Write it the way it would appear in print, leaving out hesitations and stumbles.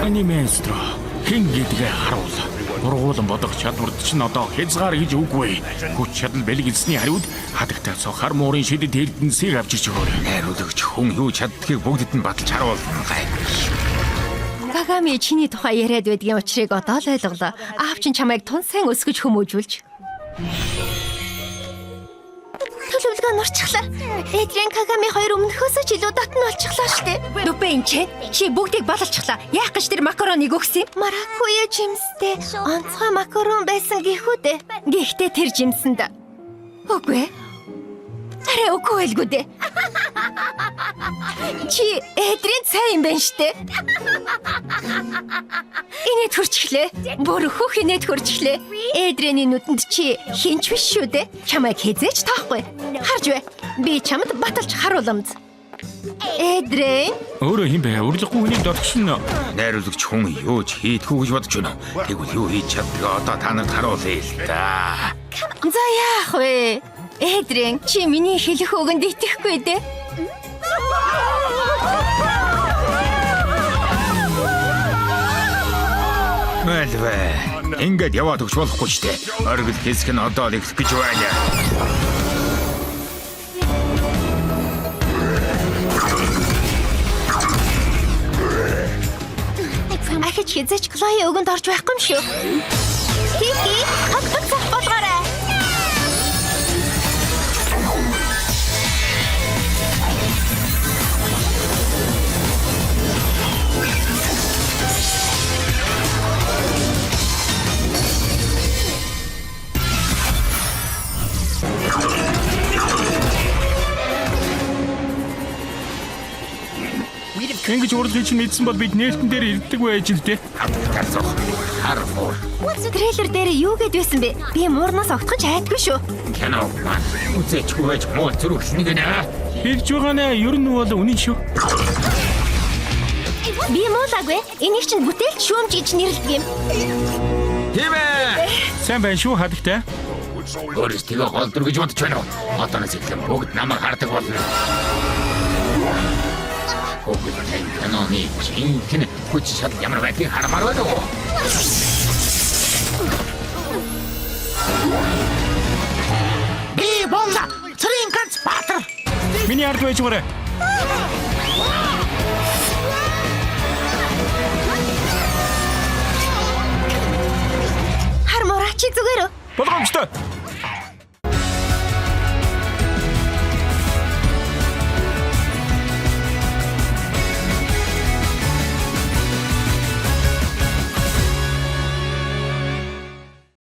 Аниместро хэн гэдгээ харуул. Бургуулан бодох чадварт чинь одоо хязгаар гэж үгүй. Хүч чадал бэлгэлсний хариуд хадагтай цохар муурын шидэд эрдэнсийг авчирч өгөөрэй. Найруулагч хүн юу чаддгийг бүгдэд нь баталж харуулна гай. Кагами чиний тухай яриад байдгийн учрыг одоо л ойлголоо. Аав чинь чамайг тун сайн өсгөж хүмүүжүүлж. Төлөвлөгөө нурчихлаа. Эдрийн Кагами хоёр өмнөхөөсөө ч илүү дотн болчихлоо штэ. Нүпэ энэ чи бүгдийг балалчихлаа. Яах гэж тэр макароныг өгсөн юм? Маракуя жимстэй онцгой макарон байсан гэхүүдээ. Гэхдээ тэр жимсэнд үгүй. Арай үгүй байлгүй дээ. Чи эдрийн цай юм байна штэ. Инээд хурчихлээ. Бүр хөх инээд хурчихлээ. Эдрэний нүдэнд чи хинч биш шүү дээ. Чамайг хизээч тоохгүй. Харж бай. Би чамд баталж харууламд. Эдрэн. Өөрөө хин бэ? Урилгахгүй хүнийг дотгшин. Найруулагч хүн юу ч хийдгүү гэж бодож байна. Тэгвэл юу хийж чаддгаа одоо та нарт харуулъя л да. За яах вэ? Эдрэн, чи миний хэлэх үгэнд итгэхгүй дээ. Мэлвэ. Ингээд яваад өгч болохгүй ч дээ. Оргил хэсэг нь одоо л ихэх гэж байна. Ахиж хизээч Клои өгөнд орж байхгүй юм шүү. Хики, хатгах болгоорой. Ингэж урлагийг чинь мэдсэн бол бид нээлтэн дээр ирдэг байж л дээ. Хатгацох. Харфуу. Трейлер дээр юу гээд байсан бэ? Би муурнаас огтхож айдгүй шүү. Кино маань үзээчгүй байж муу зүрхлэнэг нэ. Хэлж байгаа нэ ер нь бол үнэн шүү. Би муулаггүй. Энийг чинь бүтээлч шүүмж гэж нэрлэдэг юм. Тийм ээ. Сайн байна шүү хадагтай. Өөрсдөө голдор гэж бодож байна уу? Одоос эхлэн бүгд намайг хардаг болно. Хөөе, каноны чинь хүч чадал ямар байдгийг хармаар байна уу? Би бомба! Цэрийн ганц баатар! Миний ард байж өгөөрэй. Хармараа чи зүгээр үү? Болгоомжтой.